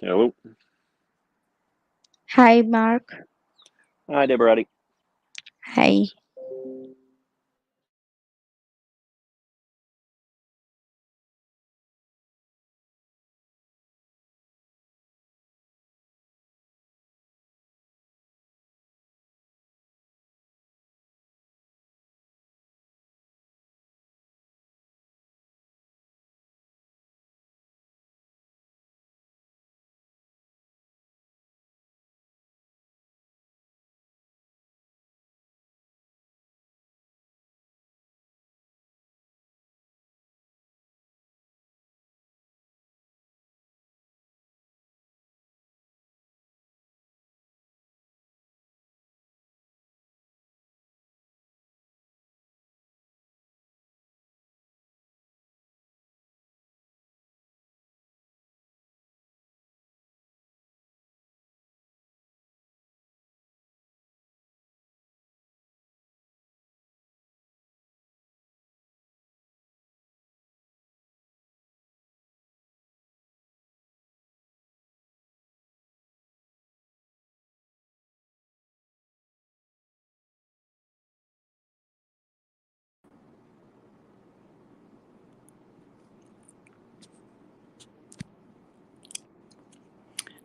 Hello. Hi, Mark. Hi, Deborah. Hi.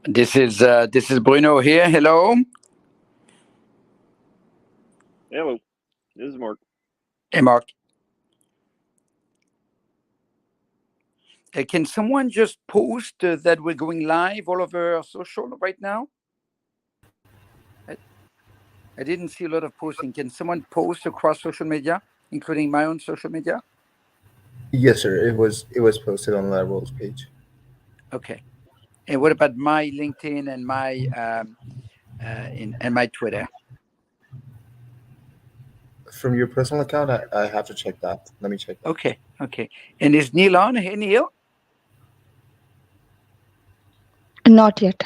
This is Bruno here. Hello. Hello. This is Mark. Hey, Mark. Can someone just post that we're going live all over social right now? I, I didn't see a lot of posting. Can someone post across social media, including my own social media? Yes, sir. It was posted on LARVOL's page. Okay. And what about my LinkedIn and my Twitter? From your personal account, I have to check that. Let me check that. Okay. Okay. And is Neil on? Hey, Neil. Not yet.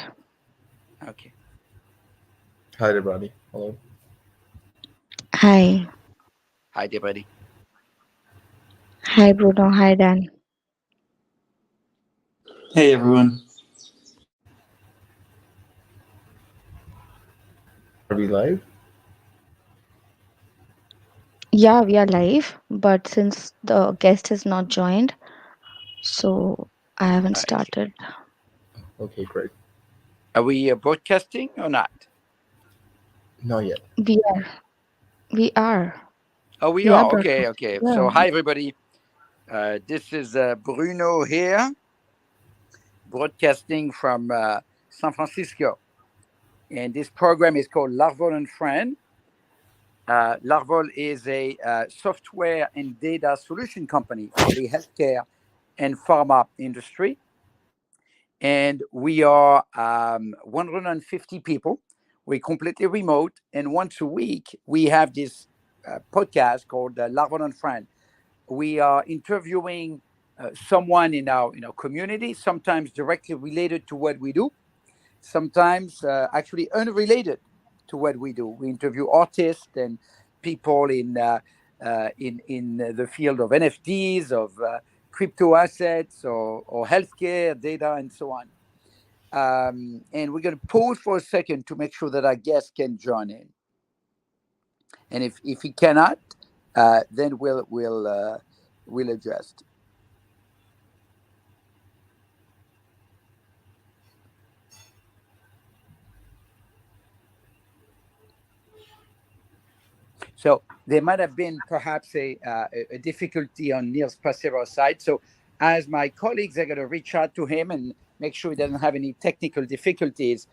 Okay. Hi, everybody. Hello. Hi. Hi, there, buddy. Hi, Bruno. Hi, Dan. Hey everyone. Are we live? Yeah, we are live, but since the guest has not joined, so I haven't I see. started. Okay, great. Are we broadcasting or not? Not yet. We are. We are. Oh, we We are are. Okay. broadcasting. Okay. Yeah. So, hi, everybody. This is Bruno here, broadcasting from San Francisco. And this program is called LARVOL and Friend. LARVOL is a software and data solution company for the healthcare and pharma industry. And we are 150 people. We're completely remote. And once a week, we have this podcast called LARVOL and Friend. We are interviewing someone in our community, sometimes directly related to what we do, sometimes actually unrelated to what we do. We interview artists and people in the field of NFTs, of crypto assets, or healthcare data, and so on. And we're going to pause for a second to make sure that our guest can join in. And if he cannot, then we'll adjust. So there might have been perhaps a difficulty on Neil's Passero side. So as my colleagues are going to reach out to him and make sure he doesn't have any technical difficulties,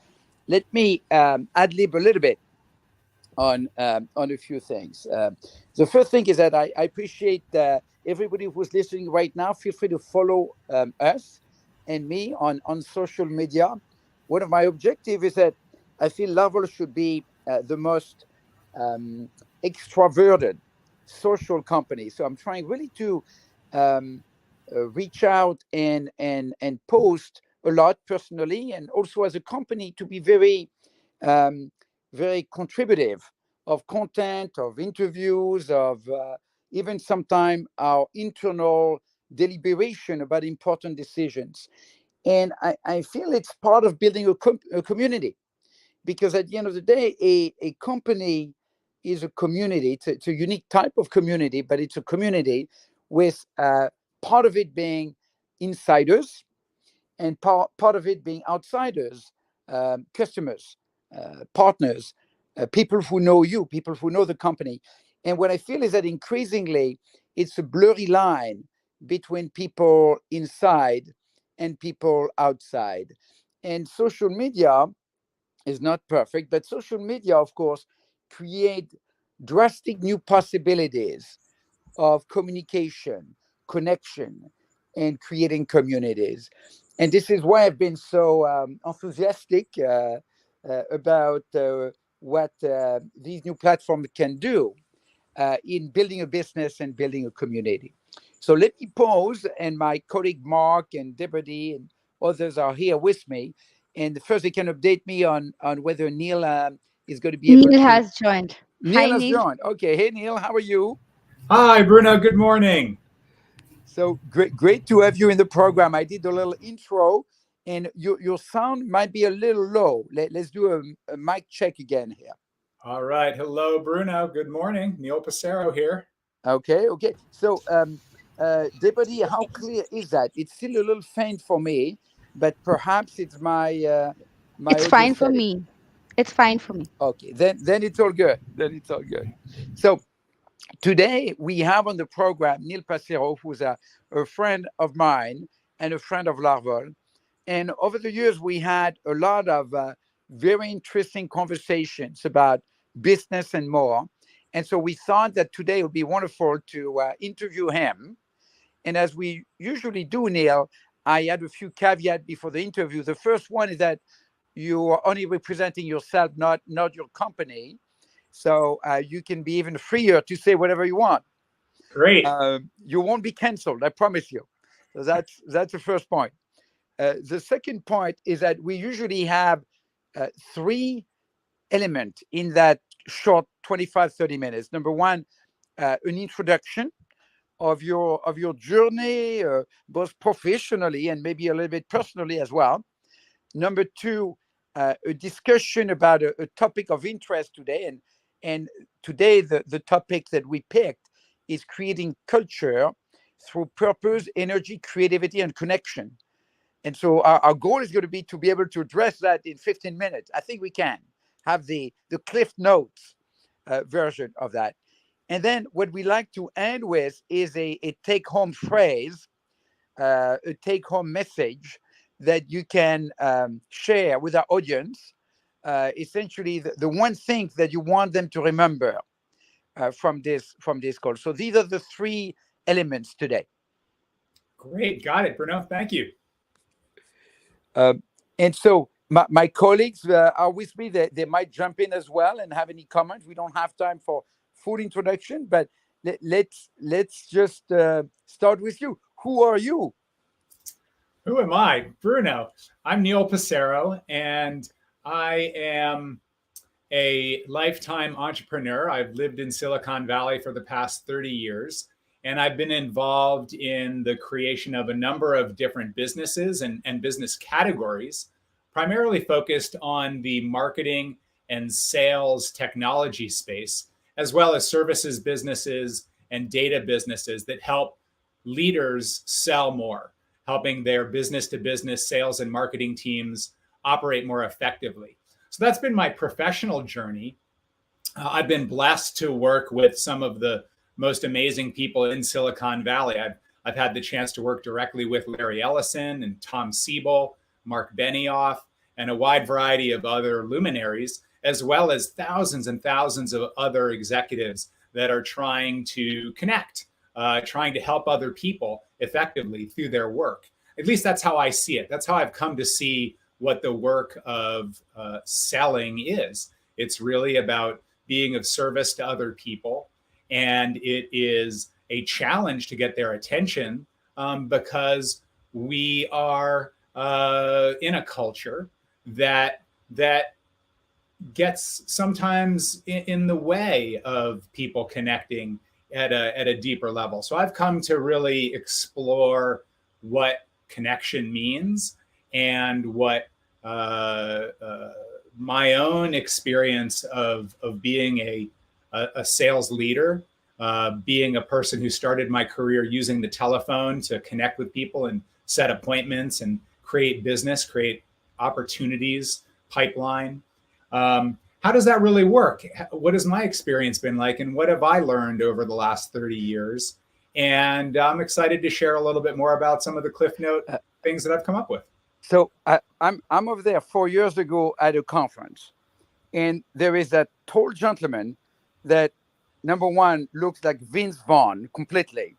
let me ad lib a little bit on a few things. The first thing is that I appreciate everybody who's listening right now. Feel free to follow us and me on social media. One of my objectives is that I feel Larval should be the most um, extroverted social company. So I'm trying really to um, reach out and post a lot personally, and also as a company to be um, very contributive of content, of interviews, of even sometimes our internal deliberation about important decisions. And I feel it's part of building a community, because at the end of the day, a company is a community. It's a unique type of community, but it's a community with part of it being insiders and part of it being outsiders, customers, partners, people who know you, people who know the company. And what I feel is that increasingly it's a blurry line between people inside and people outside. And social media is not perfect, but social media, of course, create drastic new possibilities of communication, connection, and creating communities. And this is why I've been so enthusiastic about what these new platforms can do in building a business and building a community. So let me pause, and my colleague Mark and Deputy and others are here with me. And first, they can update me on whether Neil is going to be able Neil to. has joined. Hi, Neil has Neil. joined. Okay. Hey, Neil, how are you? Hi, Bruno. Good morning. So great to have you in the program. I did a little intro, and your sound might be a little low. Let's do a mic check again here. All right. Hello, Bruno. Good morning. Neil Passero here. Okay. So, Deputy, how clear is that? It's still a little faint for me, but perhaps it's my It's audio fine for setting. me. It's fine for me. Okay, then it's all good. Then it's all good. So today we have on the program Neil Passero, who's a friend of mine and a friend of LARVOL. And over the years, we had a lot of very interesting conversations about business and more. And so we thought that today would be wonderful to interview him. And as we usually do, Neil, I had a few caveats before the interview. The first one is that you are only representing yourself, not your company. So you can be even freer to say whatever you want. Great. You won't be canceled, I promise you. So that's the first point. The second point is that we usually have three elements in that short 25, 30 minutes. Number one, an introduction of your journey, both professionally and maybe a little bit personally as well. Number two, a discussion about a topic of interest today. And today, the topic that we picked is creating culture through purpose, energy, creativity, and connection. And so our goal is going to be able to address that in 15 minutes. I think we can have the Cliff Notes version of that. And then what we like to end with is a take-home phrase, a take-home message that you can share with our audience. Essentially, the one thing that you want them to remember from this call. So these are the three elements today. Great. Got it, Bruno. Thank you. And so my colleagues are with me. They might jump in as well and have any comments. We don't have time for full introduction, but let's just start with you. Who are you? Who am I? Bruno. I'm Neil Passero, and I am a lifetime entrepreneur. I've lived in Silicon Valley for the past 30 years, and I've been involved in the creation of a number of different businesses and business categories, primarily focused on the marketing and sales technology space, as well as services businesses and data businesses that help leaders sell more, helping their business to business sales and marketing teams operate more effectively. So that's been my professional journey. I've been blessed to work with some of the most amazing people in Silicon Valley. I've had the chance to work directly with Larry Ellison and Tom Siebel, Mark Benioff, and a wide variety of other luminaries, as well as thousands and thousands of other executives that are trying to connect, trying to help other people effectively through their work. At least that's how I see it. That's how I've come to see what the work of selling is. It's really about being of service to other people. And it is a challenge to get their attention because we are in a culture that gets sometimes in the way of people connecting at a deeper level. So I've come to really explore what connection means and what my own experience of being a sales leader, being a person who started my career using the telephone to connect with people and set appointments and create business, create opportunities, pipeline. How does that really work? What has my experience been like, and what have I learned over the last 30 years? And I'm excited to share a little bit more about some of the Cliff Note things that I've come up with. So I'm over there 4 years ago at a conference, and there is a tall gentleman that, number one, looks like Vince Vaughn completely,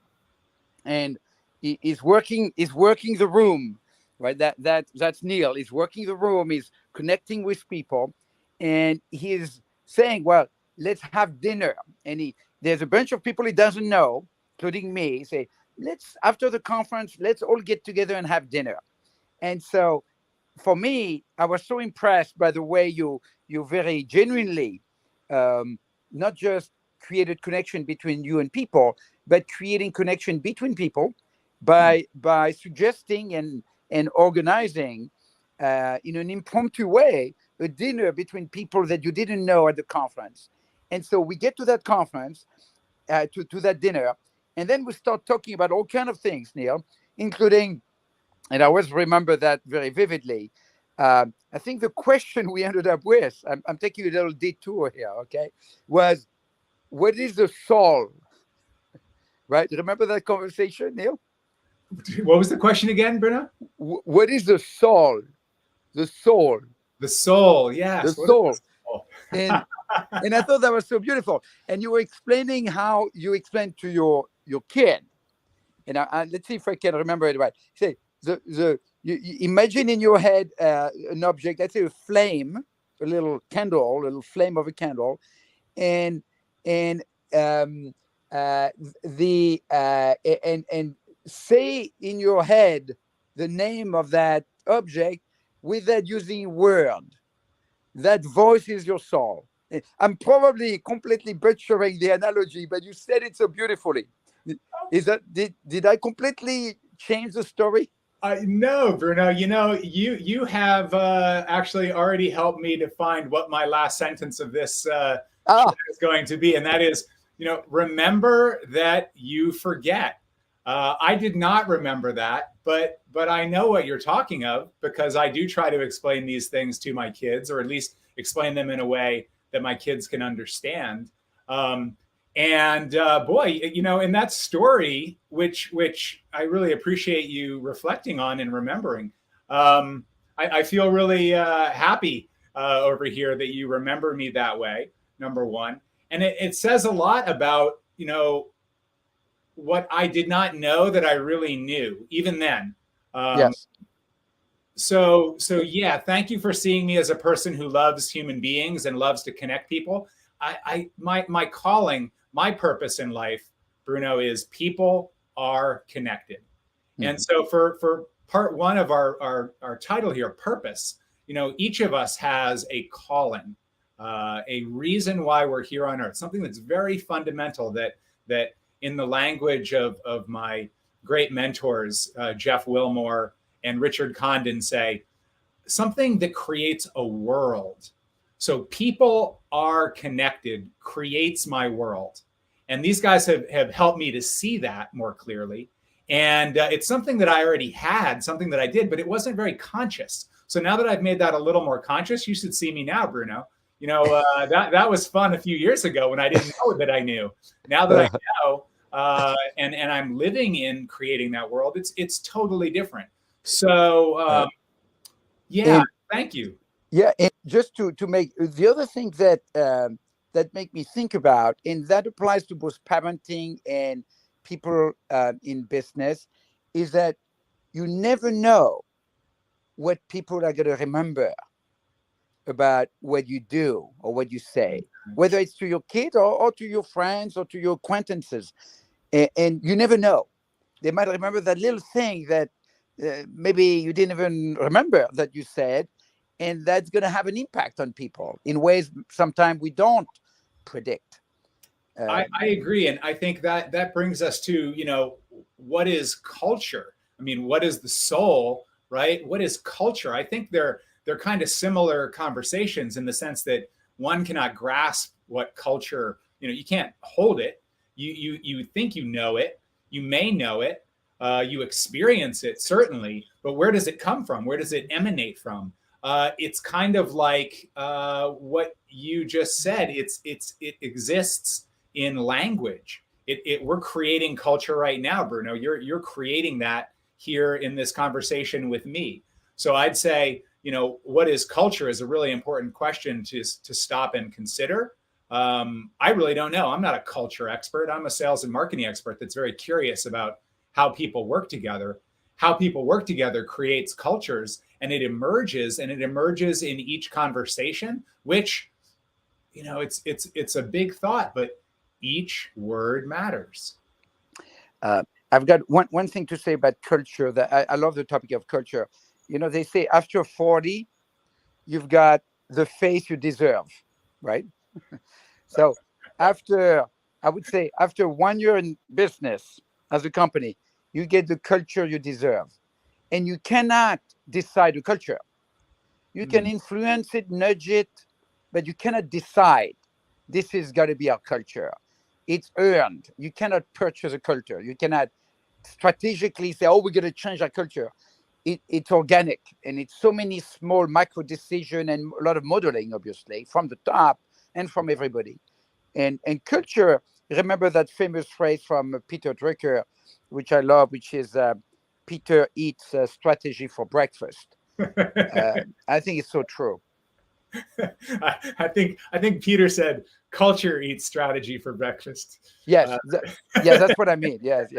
and he's working the room, right? That's Neil. He's working the room. He's connecting with people, and he's saying, "Well, let's have dinner." And there's a bunch of people he doesn't know, including me. Say, "Let's, after the conference, let's all get together and have dinner." And so, for me, I was so impressed by the way you very genuinely, not just created connection between you and people, but creating connection between people by suggesting and organizing in an impromptu way a dinner between people that you didn't know at the conference. And so we get to that conference, to that dinner, and then we start talking about all kinds of things, Neil, including, and I always remember that very vividly. I think the question we ended up with, I'm taking a little detour here, okay, was, what is the soul? Right? Remember that conversation, Neil? What was the question again, Bruno? What is the soul? The soul. The soul, yes. The soul. And I thought that was so beautiful. And you were explaining how you explained to your kid. And let's see if I can remember it right. Say, you imagine in your head an object, let's say a flame, a little candle, a little flame of a candle, and say in your head the name of that object without using word. That voice is your soul. I'm probably completely butchering the analogy, but you said it so beautifully. Is that did I completely change the story? No, Bruno. You have actually already helped me define what my last sentence of this is going to be, and that is, remember that you forget. I did not remember that, but I know what you're talking of, because I do try to explain these things to my kids, or at least explain them in a way that my kids can understand. And boy, in that story, which I really appreciate you reflecting on and remembering, I feel really happy over here that you remember me that way, number one. And it says a lot about, what I did not know that I really knew, even then. Yes. So yeah, thank you for seeing me as a person who loves human beings and loves to connect people. My calling, my purpose in life, Bruno, is people are connected. Mm-hmm. And so for part one of our title here, purpose, each of us has a calling, a reason why we're here on earth, something that's very fundamental that in the language of my great mentors, Jeff Wilmore and Richard Condon, say, something that creates a world. So people are connected creates my world. And these guys have helped me to see that more clearly. And it's something that I already had, something that I did, but it wasn't very conscious. So now that I've made that a little more conscious, you should see me now, Bruno. That was fun a few years ago when I didn't know that I knew. Now that I know, and I'm living in creating that world, it's totally different. So, thank you. Yeah, and just to make the other thing that make me think about, and that applies to both parenting and people in business, is that you never know what people are going to remember about what you do or what you say, whether it's to your kids or to your friends or to your acquaintances. And you never know. They might remember that little thing that maybe you didn't even remember that you said, and that's going to have an impact on people in ways sometimes we don't predict. I agree. And I think that brings us to, what is culture? I mean, what is the soul right? What is culture? I think they're kind of similar conversations in the sense that one cannot grasp what culture, you can't hold it. You think you know it, you may know it, you experience it certainly, but where does it come from? Where does it emanate from? It's kind of like what you just said. It exists in language. We're creating culture right now, Bruno. You're creating that here in this conversation with me. So I'd say, what is culture is a really important question to stop and consider. I really don't know. I'm not a culture expert. I'm a sales and marketing expert that's very curious about how people work together. How people work together creates cultures, and it emerges in each conversation, which, it's a big thought, but each word matters. I've got one thing to say about culture. That I love the topic of culture. They say after 40, you've got the face you deserve, right? So I would say after 1 year in business as a company, you get the culture you deserve. And you cannot decide the culture. You can influence it, nudge it, but you cannot decide this is got to be our culture. It's earned. You cannot purchase a culture. You cannot strategically say, oh, we're going to change our culture. It's organic, and it's so many small micro decisions and a lot of modeling, obviously, from the top and from everybody. And culture, remember that famous phrase from Peter Drucker, which I love, which is Peter eats strategy for breakfast. I think it's so true. I think Peter said culture eats strategy for breakfast. Yes, that's what I mean. Yes.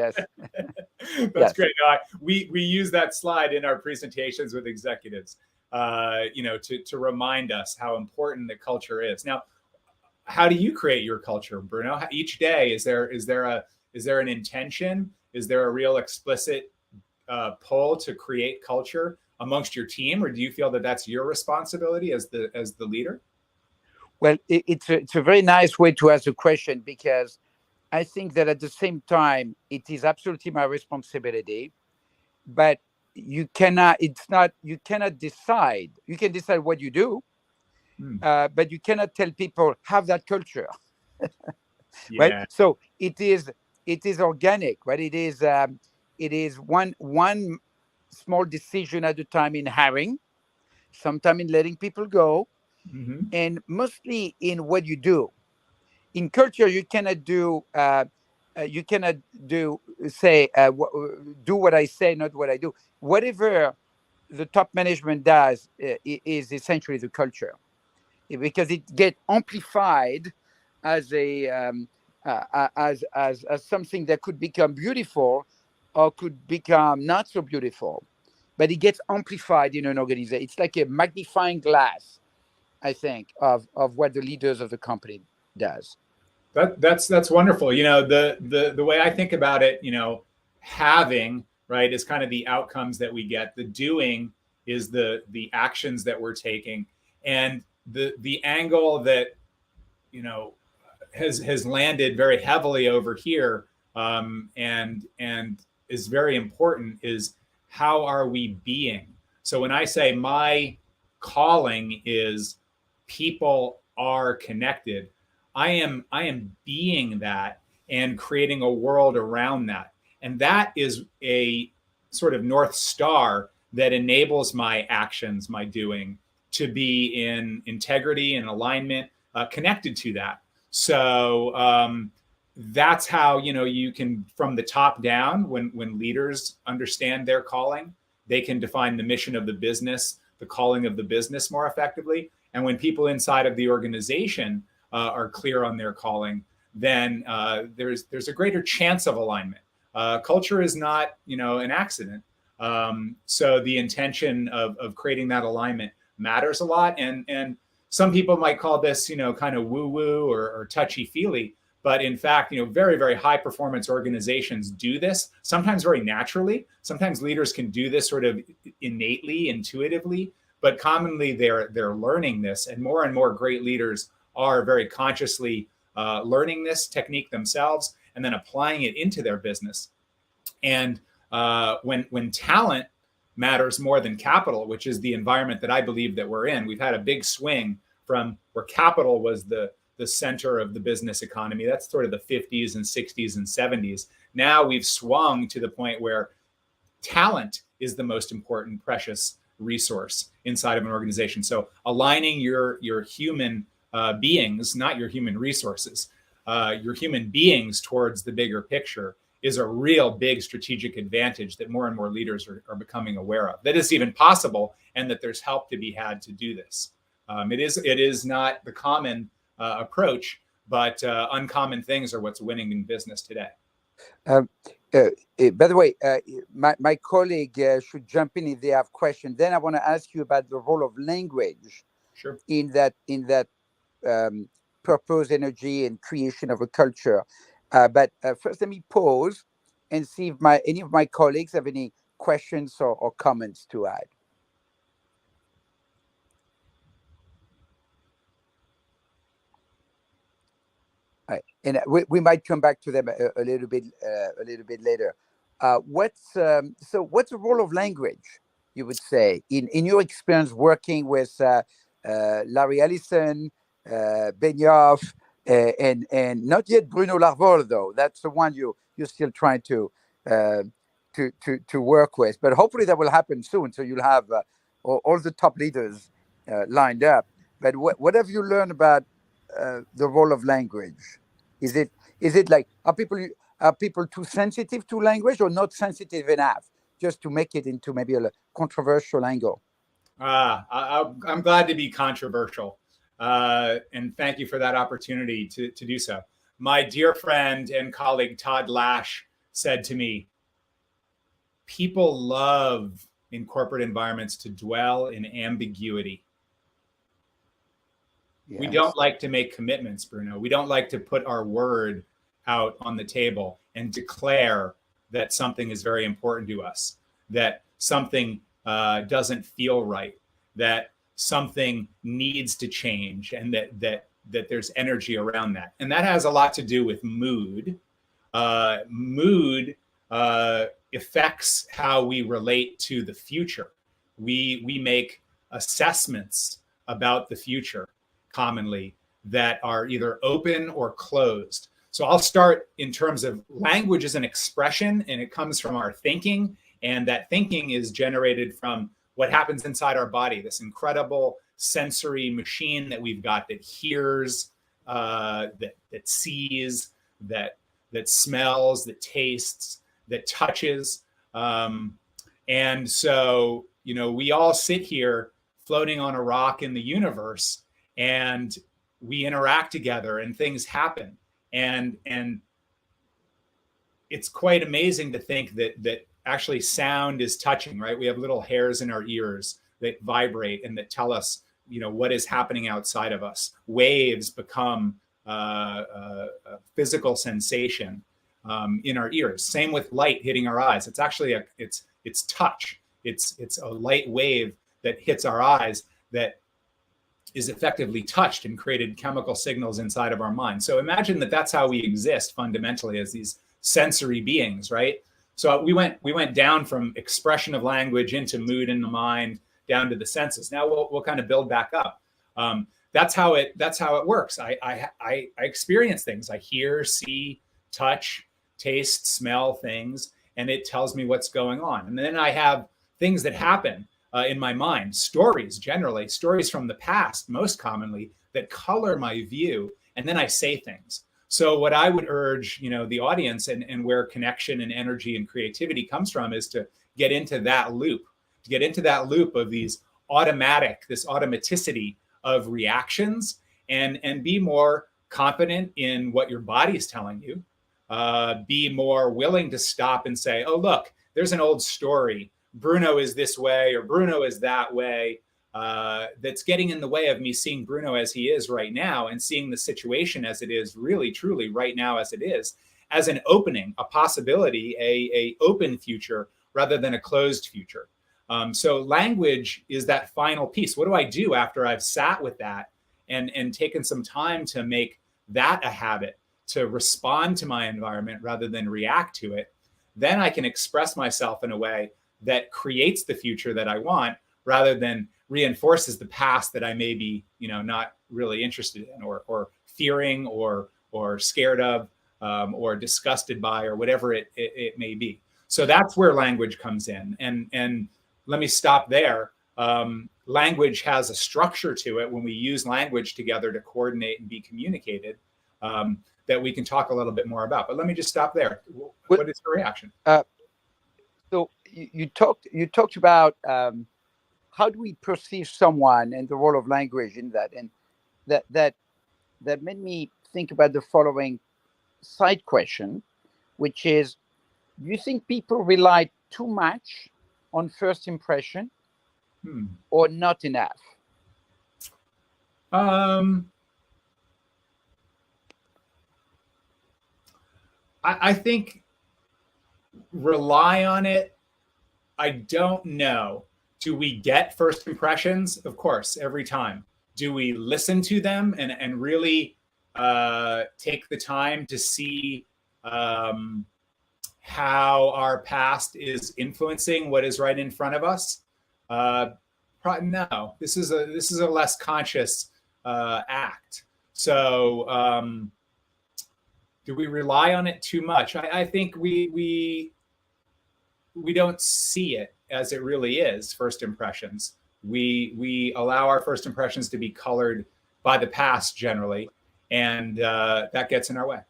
That's great. No, we use that slide in our presentations with executives, to remind us how important the culture is. Now, how do you create your culture, Bruno? Each day, is there an intention? Is there a real explicit pull to create culture amongst your team, or do you feel that that's your responsibility as the leader? Well, it's a very nice way to ask the question, because I think that at the same time, it is absolutely my responsibility, but you cannot decide. You can decide what you do, but you cannot tell people have that culture. Yeah. Right? So it is organic, right? It is one small decision at a time in hiring, sometime in letting people go, and mostly in what you do. In culture, you cannot do say do what I say, not what I do. Whatever the top management does is essentially the culture, because it gets amplified as a as something that could become beautiful or could become not so beautiful, but it gets amplified in an organization. It's like a magnifying glass, I think, of what the leaders of the company does. That's wonderful. The way I think about it, having, right, is kind of the outcomes that we get. The doing is the actions that we're taking, and the angle that has landed very heavily over here, and is very important, is how are we being? So when I say my calling is people are connected, I am being that and creating a world around that. And that is a sort of North Star that enables my actions, my doing, to be in integrity and alignment, connected to that. So that's how, you can, from the top down, when leaders understand their calling, they can define the mission of the business, the calling of the business more effectively. And when people inside of the organization are clear on their calling, then there's a greater chance of alignment. Culture is not, an accident. So the intention of creating that alignment matters a lot. And some people might call this, kind of woo-woo or touchy-feely. But in fact, very, very high performance organizations do this, sometimes very naturally. Sometimes leaders can do this sort of innately, intuitively, but commonly they're learning this. And more great leaders are very consciously learning this technique themselves and then applying it into their business. And when talent matters more than capital, which is the environment that I believe that we're in. We've had a big swing from where capital was the center of the business economy. That's sort of the 50s and 60s and 70s. Now we've swung to the point where talent is the most important, precious resource inside of an organization. So aligning your human beings, not your human resources, your human beings towards the bigger picture is a real big strategic advantage that more and more leaders are becoming aware of. That is even possible, and that there's help to be had to do this. It is not the common approach, but uncommon things are what's winning in business today. By the way, my colleague should jump in if they have questions. Then I want to ask you about the role of language in that purpose, energy, and creation of a culture. But first, let me pause and see if any of my colleagues have any questions or comments to add. Right. And we might come back to them a little bit later. What's the role of language, you would say, in your experience working with Larry Ellison, Benioff, and not yet Bruno Larvol, though. That's the one you're still trying to work with. But hopefully that will happen soon. So you'll have all the top leaders lined up. But what have you learned about the role of language? Is it like, are people too sensitive to language, or not sensitive enough, just to make it into maybe a controversial angle? I'm glad to be controversial, and thank you for that opportunity to do so. My dear friend and colleague Todd Lash said to me, people love in corporate environments to dwell in ambiguity. Yes. We don't like to make commitments, Bruno. We don't like to put our word out on the table and declare that something is very important to us, that something doesn't feel right, that something needs to change, and that there's energy around that. And that has a lot to do with mood. Mood affects how we relate to the future. We make assessments about the future commonly that are either open or closed. So I'll start in terms of language as an expression, and it comes from our thinking, and that thinking is generated from what happens inside our body, this incredible sensory machine that we've got that hears, that sees, that smells, that tastes, that touches. And so, we all sit here floating on a rock in the universe, and we interact together and things happen. And it's quite amazing to think that actually sound is touching, right? We have little hairs in our ears that vibrate and that tell us, what is happening outside of us. Waves become a physical sensation in our ears. Same with light hitting our eyes. It's actually it's touch. It's a light wave that hits our eyes that is effectively touched and created chemical signals inside of our mind. So imagine that that's how we exist fundamentally as these sensory beings, right? So we went down from expression of language into mood in the mind, down to the senses. Now we'll kind of build back up. That's how it works. I experience things. I hear, see, touch, taste, smell things, and it tells me what's going on. And then I have things that happen in my mind, stories from the past, most commonly, that color my view, and then I say things. So what I would urge, the audience and where connection and energy and creativity comes from is to get into that loop, of this automaticity of reactions, and be more confident in what your body is telling you. Be more willing to stop and say, oh, look, there's an old story. Bruno is this way, or Bruno is that way. That's getting in the way of me seeing Bruno as he is right now, and seeing the situation as it is, really, truly right now as it is, as an opening, a possibility, a open future rather than a closed future. So language is that final piece. What do I do after I've sat with that and taken some time to make that a habit, to respond to my environment rather than react to it? Then I can express myself in a way that creates the future that I want, rather than reinforces the past that I may be, not really interested in, or fearing, or scared of, or disgusted by, or whatever it may be. So that's where language comes in. And let me stop there. Language has a structure to it when we use language together to coordinate and be communicated, that we can talk a little bit more about. But let me just stop there. What is your reaction? So you talked about how do we perceive someone and the role of language in that, and that made me think about the following side question, which is, do you think people rely too much on first impression or not enough? I think rely on it. I don't know. Do we get first impressions? Of course, every time. Do we listen to them and really take the time to see how our past is influencing what is right in front of us? No. This is a less conscious act. So do we rely on it too much? I think we don't see it as it really is. First impressions. We allow our first impressions to be colored by the past generally, and that gets in our way.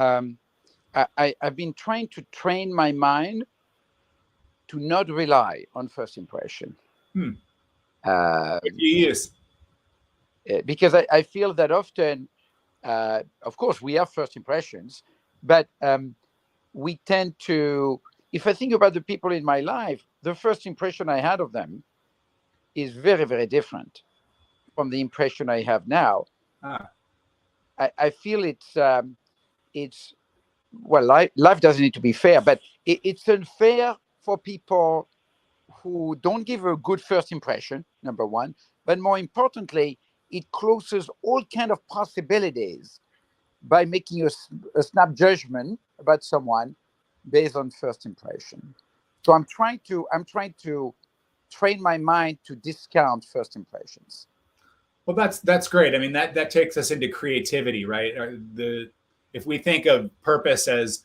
I've been trying to train my mind to not rely on first impression. What do you use? Because I feel that often, of course, we have first impressions, but we tend to, if I think about the people in my life, the first impression I had of them is very, very different from the impression I have now. I feel it's well, life doesn't need to be fair, but it's unfair for people who don't give a good first impression, number one, but more importantly, it closes all kind of possibilities by making a snap judgment about someone based on first impression. So I'm trying to train my mind to discount first impressions. Well, that's great. I mean, that takes us into creativity, right? If we think of purpose as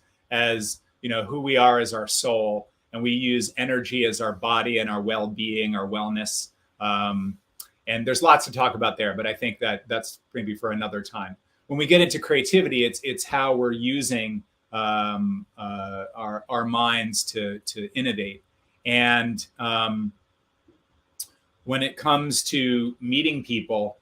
who we are as our soul, and we use energy as our body and our well-being, our wellness, and there's lots to talk about there, but I think that's maybe for another time. When we get into creativity, it's how we're using our minds to innovate. And when it comes to meeting people,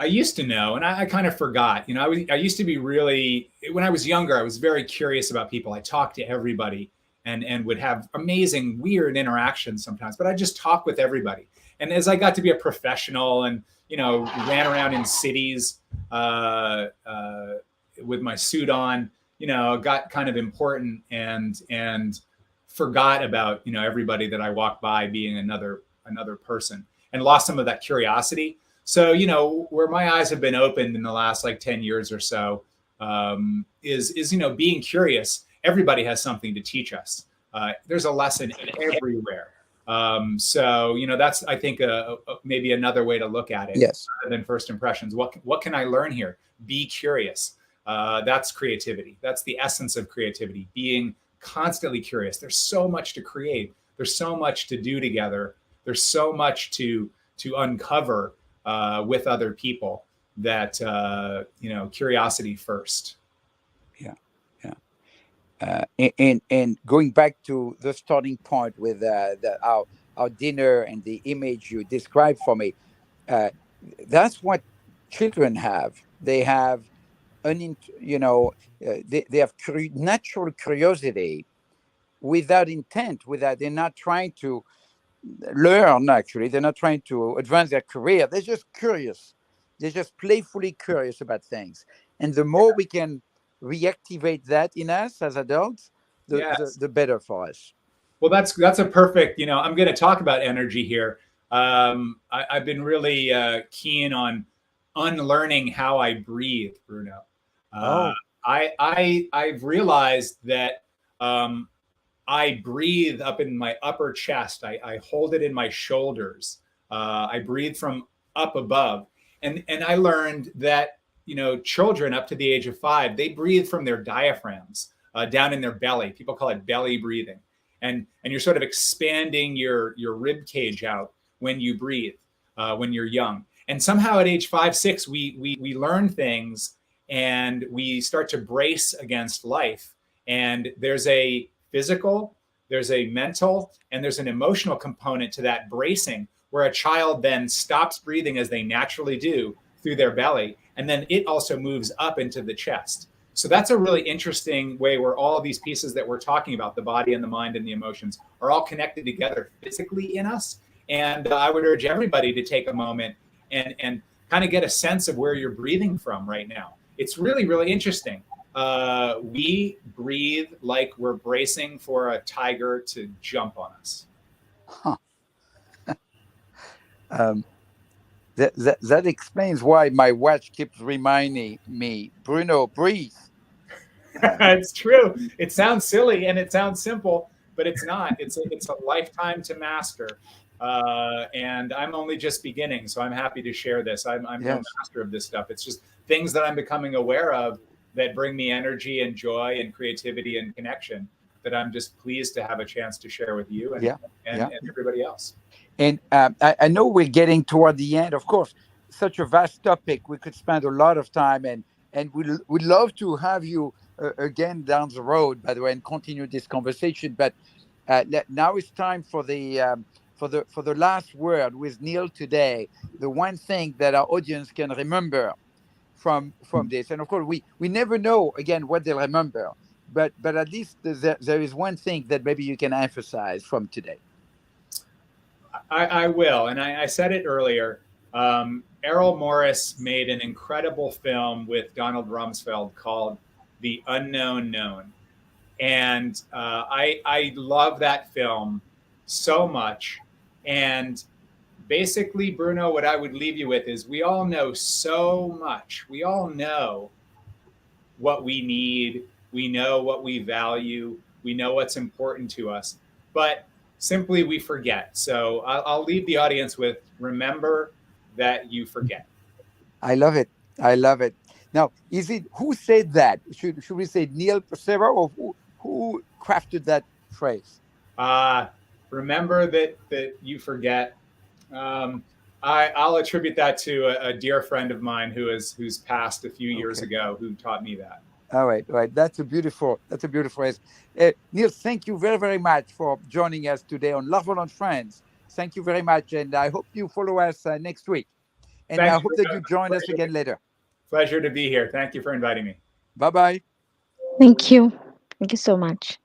I used to know, and I kind of forgot. I used to be really, when I was younger, I was very curious about people. I talked to everybody and would have amazing, weird interactions sometimes, but I just talk with everybody. And as I got to be a professional and, ran around in cities with my suit on, got kind of important and forgot about, everybody that I walked by being another person, and lost some of that curiosity. So, where my eyes have been opened in the last 10 years or so, is being curious. Everybody has something to teach us. There's a lesson everywhere. So, that's, I think, maybe another way to look at it. Yes. Rather than first impressions. What can I learn here? Be curious. That's creativity. That's the essence of creativity, being constantly curious. There's so much to create. There's so much to do together. There's so much to uncover with other people that, curiosity first. And going back to the starting point with our dinner and the image you described for me, that's what children have. They have they have natural curiosity without intent. They're not trying to learn. Actually, they're not trying to advance their career. They're just curious. They're just playfully curious about things. And the more we can reactivate that in us as adults, the better for us. Well, that's a perfect, I'm going to talk about energy here. I've been really keen on unlearning how I breathe, Bruno. I've realized that I breathe up in my upper chest. I hold it in my shoulders. I breathe from up above, and I learned that children up to the age of 5, they breathe from their diaphragms down in their belly. People call it belly breathing, and you're sort of expanding your rib cage out when you breathe when you're young. And somehow at age 5, 6, we learn things and we start to brace against life. And there's a physical, there's a mental, and there's an emotional component to that bracing, where a child then stops breathing as they naturally do through their belly, and then it also moves up into the chest. So that's a really interesting way where all of these pieces that we're talking about, the body and the mind and the emotions, are all connected together physically in us. And I would urge everybody to take a moment and kind of get a sense of where you're breathing from right now. It's really, really interesting. We breathe like we're bracing for a tiger to jump on us. Huh. That explains why my watch keeps reminding me, Bruno, breathe. It's true. It sounds silly and it sounds simple, but it's not. It's a lifetime to master. And I'm only just beginning, so I'm happy to share this. I'm no master of this stuff. It's just things that I'm becoming aware of that bring me energy and joy and creativity and connection, that I'm just pleased to have a chance to share with you and everybody else. And I know we're getting toward the end. Of course, such a vast topic. We could spend a lot of time, and we'd love to have you again down the road, by the way, and continue this conversation. But now it's time for the last word with Neil today. The one thing that our audience can remember from this, and of course we never know again what they'll remember, but at least there is one thing that maybe you can emphasize from today. I will, and I said it earlier. Errol Morris made an incredible film with Donald Rumsfeld called The Unknown Known, and I love that film so much. And basically, Bruno, what I would leave you with is, we all know so much. We all know what we need. We know what we value. We know what's important to us. But simply we forget. So I'll leave the audience with, remember that you forget. I love it. I love it. Now, who said that? Should we say Neil Passero, or who crafted that phrase? Remember that you forget. I'll attribute that to a dear friend of mine who's passed a few years ago, who taught me that. All right. That's a beautiful phrase. Neil, thank you very, very much for joining us today on LARVOL and Friends. Thank you very much, and I hope you follow us next week. And I hope that you join us again later. Pleasure to be here. Thank you for inviting me. Bye-bye. Thank you. Thank you so much.